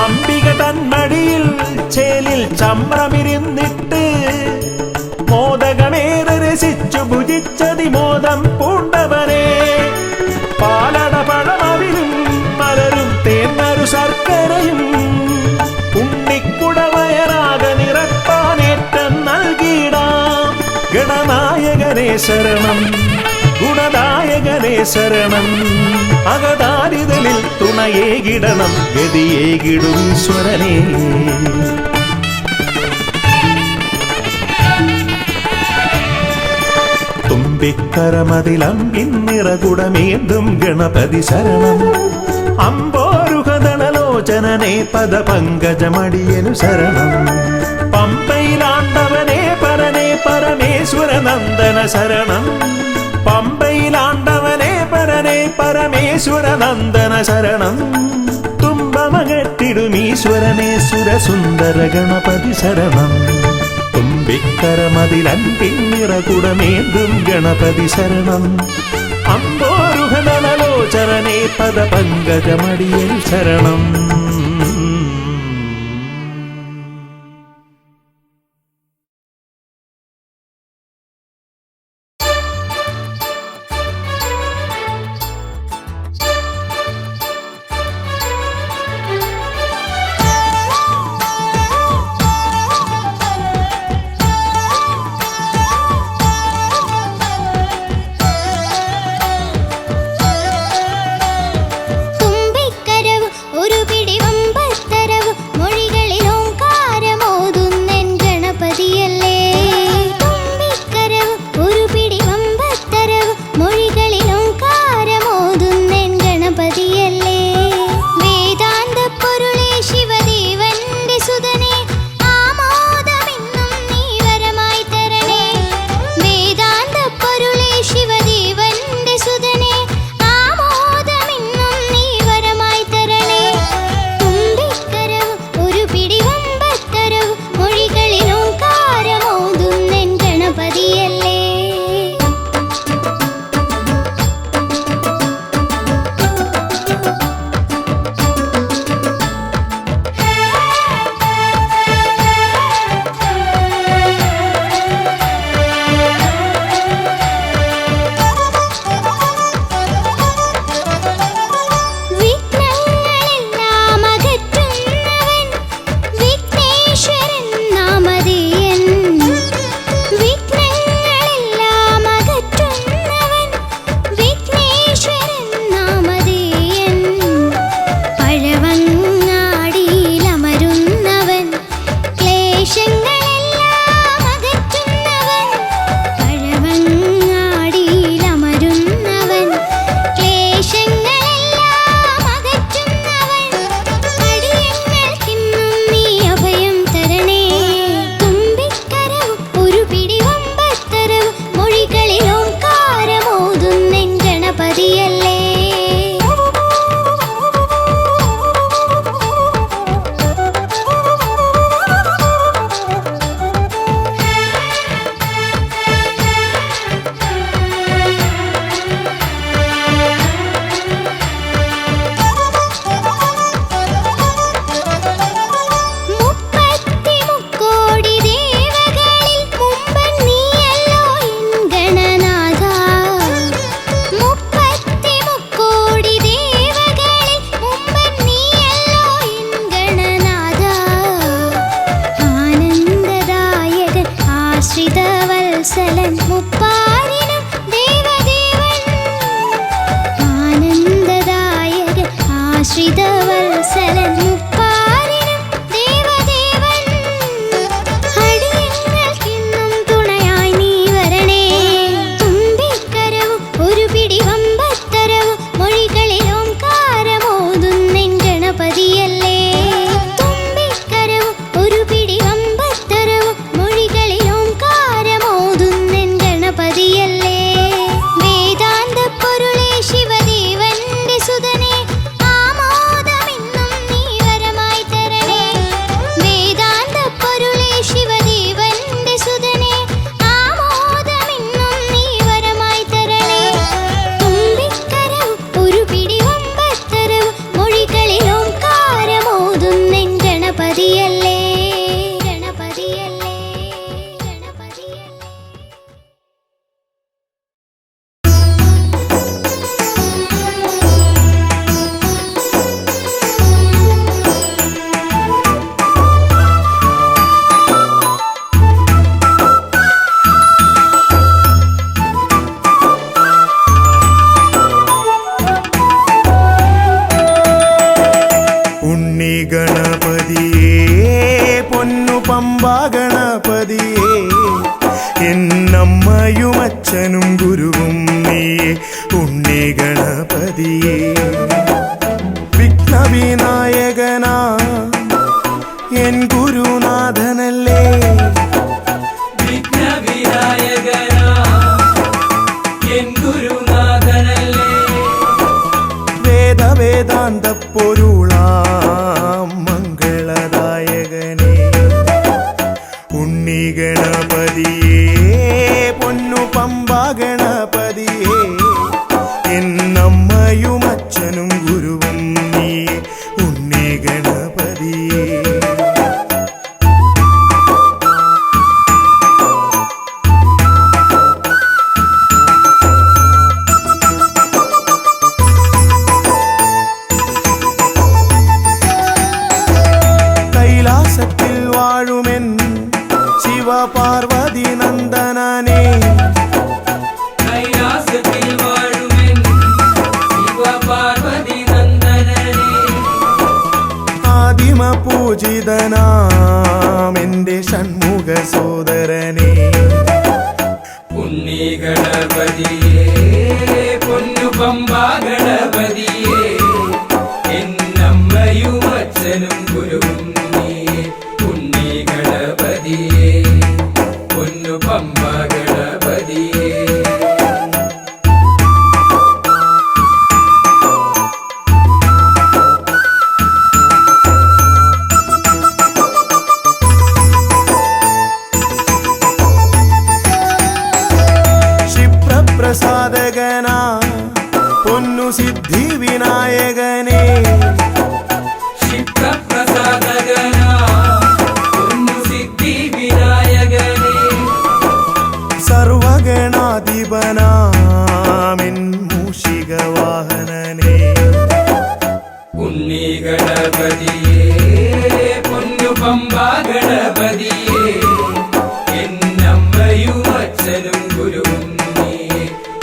അംബിക തന്മടിയിൽ ചേലിൽ ചമ്രമിരുന്നിട്ട് മോദകമേറെ രസിച്ചു ഭുജിച്ചതിമോദം പൂണ്ടവനെ. പാലട പഴമവിലും മലരും തേന്മരു ശർക്കരയും ഉണ്ണിക്കുടവയറാക നിറപ്പാനേറ്റം നൽകിടാം. ഗണനായകനേ ശരണം. ഗുണദായകനേ ശരണം. അകതാരിതലിൽ തുണയേകിടണം ഗതിയേകിടും ഈശ്വരനേ. തുമ്പിക്കരമതിലം പിന്നിറകുടമേന്തും ഗണപതി ശരണം. അമ്പോരുഹദളലോചനനെ പദപങ്കജമടിയനു ശരണം. പമ്പയിലാണ്ടവനെ പരനെ പരമേശ്വര നന്ദന ശരണം. പമ്പയിലാണ്ടവനെ പരനെ പരമേശ്വര നന്ദന ശരണം തുമ്പമകത്തിടുമീശ്വരനെ സുരസുന്ദര ഗണപതി ശരണം തുമ്പിക്കരമതിലൻപിന്നിറകുടമേന്തും ഗണപതി ശരണം അമ്പോരുഹനലോചരനെ പദപങ്കജമടിയൽ ശരണം. എന്നമ്മയുമച്ഛനും ഗുരുവും നീയേ ഉണ്ണി ഗണപതിയേ. വിഘ്നവിനായകനാ എൻ ഗുരുനാഥനല്ലേ, വിഘ്നവിനായകനാ എൻ വേദാന്ത പൊരുളാം മംഗളദായകനേ ഉണ്ണി ഗണപതിയേ പൊന്നു പമ്പാ ഗണപതിയേ എന്നമ്മയും അച്ഛനും ഗുരുവും നീയേ ഉണ്ണി ഗണപതിയേ കൈലാസത്തിൽ വാഴുമെൻ ശിവപാർവതി നന്ദനനേ കൈലാസത്തിൽ വാഴുമെൻ ശിവപാർവതി നന്ദനനേ ആദിമ പൂജിതനാം എന്റെ ഷൺമുഖ സോദരനേ ഉണ്ണി ഗണപതിയേ പൊന്നു പമ്പാ ഗണപതിയേ എന്നമ്മയും അച്ഛനും ഗുരുവും നീയേ ഉണ്ണി ഗണപതിയേ പൊന്നു പമ്പാ ഗണപതിയേ ക്ഷിപ്രപ്രസാദകനാ പൊന്നു സിദ്ധി വിനായകനേ ക്ഷിപ്രപ്രസാദകനാ പൊന്നു സിദ്ധി വിനായകനേ സർവഗണാധിപനാമിൻ മൂഷിക വാഹനനേ ഉണ്ണി ഗണപതിയേ പൊന്നു പമ്പാ ഗണപതിയേ എന്നമ്മയും അച്ഛനും ഗുരുവും നീയേ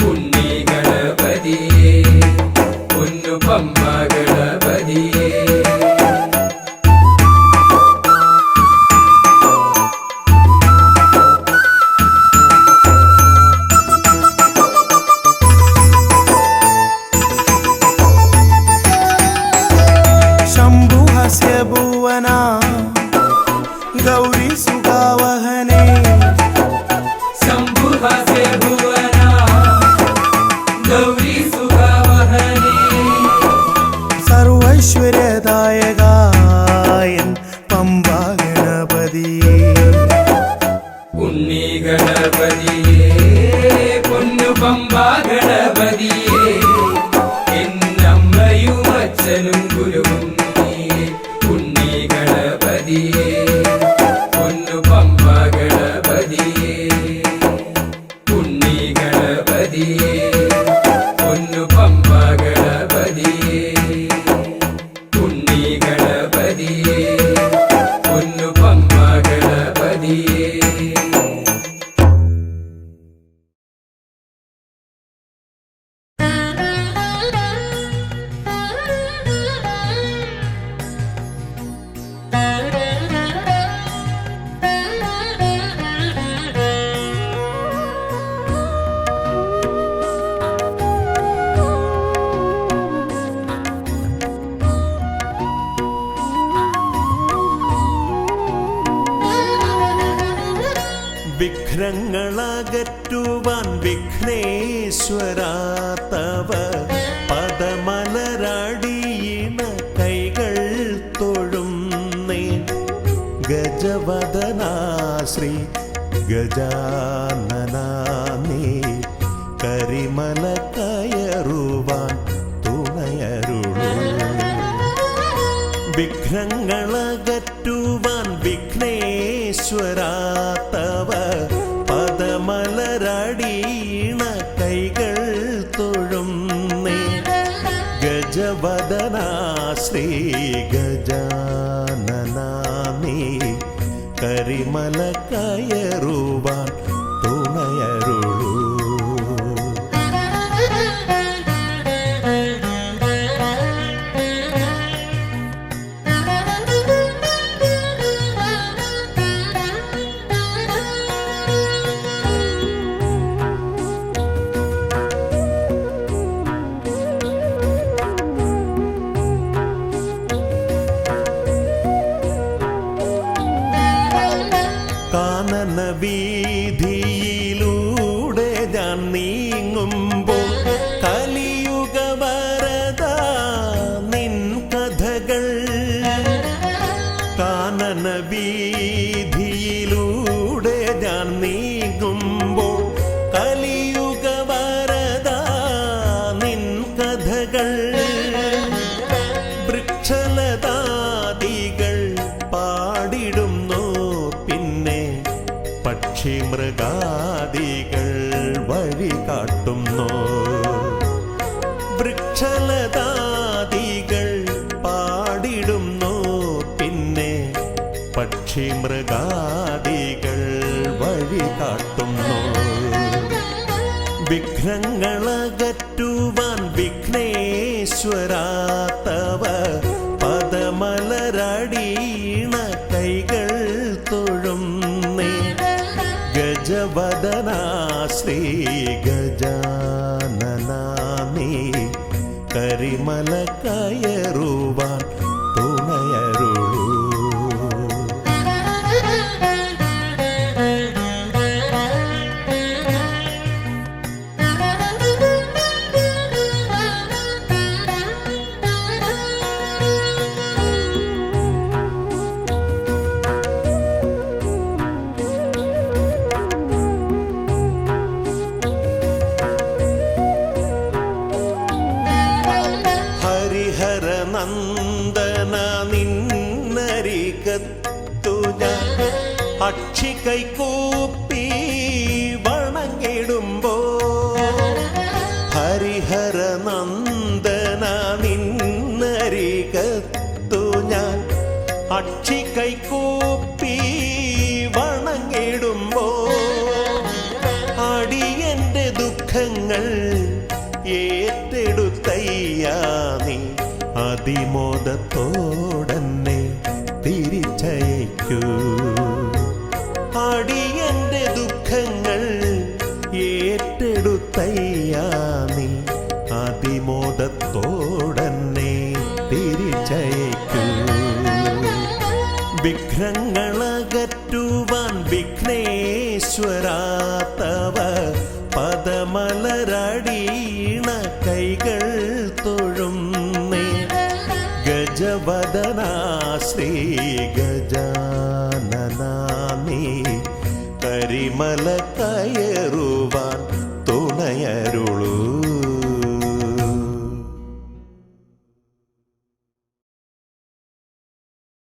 ഉണ്ണി ഗണപതിയേ പൊന്നു പമ്പാ ഗണപതിയേ ശംഭുഹസ്യ ഭുവന ഗൗരി സുഖാവഹനേ ശംഭുഹാസ്യ ഭുവന ഗൗരി സുഖാവഹനേ സർവൈശ്വര്യദായകായൻ പമ്പാ ഗണപതിയേ ഉണ്ണി ഗണപതിയേ പൊന്നു പമ്പാ ഗണപതിയേ എന്നമ്മയും അച്ഛനും ഗുരുവും നീയേ ഉണ്ണി ഗണപതിയേ പൊന്നു പമ്പാ ഗണപതിയേ ഉണ്ണി ഗണപതിയേ പൊന്നു പമ്പാ ഗണപതിയേ ഉണ്ണി ഗണപതിയേ പൊന്നു പമ്പാ ഗണപതിയേ വിഘ്നങ്ങളകറ്റുവാൻ വിഘ്നേശ്വരാ തവ പദമലരടിയിണ കൈകൾ തൊഴുന്നേ ഗജവദനാ ശ്രീ ഗജാനനാ നീ കരിമല കയറുവാൻ തുണയരുളൂ വിഘ്നങ്ങളകറ്റുവാൻ വിഘ്നേശ്വരാ തവ പദമലരടിയിണ കൈകൾ തൊഴുന്നേ ഗജവദനാ ശ്രീ ഗജാനനാ നീ കരിമല കയറുവാൻ തുണയരുളൂ വൃക്ഷലതകൾ വൃക്ഷലതാദികൾ പാടിടുന്നു, പിന്നെ പക്ഷി മൃഗാദികൾ വഴി കാട്ടുന്നു. വൃക്ഷലതാദികൾ പാടിടുന്നു, പിന്നെ പക്ഷി മൃഗാദികൾ വഴി കാട്ടുന്നു. വിഘ്നങ്ങളകറ്റുവാൻ വിഘ്നേശ്വരാ തവ പദമലരടീണ കൈകൾ തൊഴുന്നേ. ഗജവദനാ ശ്രീ ഗജാനനാ നീ കരിമല കയറുവാൻ തുണയരുളൂ. ഹരിഹരനന്ദന നിന്നരികത്തു ഞാൻ അക്ഷി കൈകൂപ്പി വണങ്ങിടുമ്പോ. ഹരിഹരനന്ദന നിന്നരികത്തു ഞാൻ അക്ഷി കൈകൂപ്പി വണങ്ങിടുമ്പോ. അടിയന്റെ ദുഃഖങ്ങൾ ഏറ്റെടുത്തയ്യാ നീ അതിമോദത്തോടന്നെ തിരിച്ചയക്കൂ. അടിയന്റെ ദുഃഖങ്ങൾ ഏറ്റെടുത്തയ്യാ നീ അതിമോദത്തോടന്നെ തിരിച്ചയക്കൂ. വിഘ്നങ്ങളകറ്റുവാൻ വിഘ്നേശ്വരാ തവ പദമലരടീണ കൈകൾ തൊഴുന്നേ. ഗജവദനാ ശ്രീ ഗജാനനാ നീ കരിമല കയറുവാൻ തുണയരുളൂ.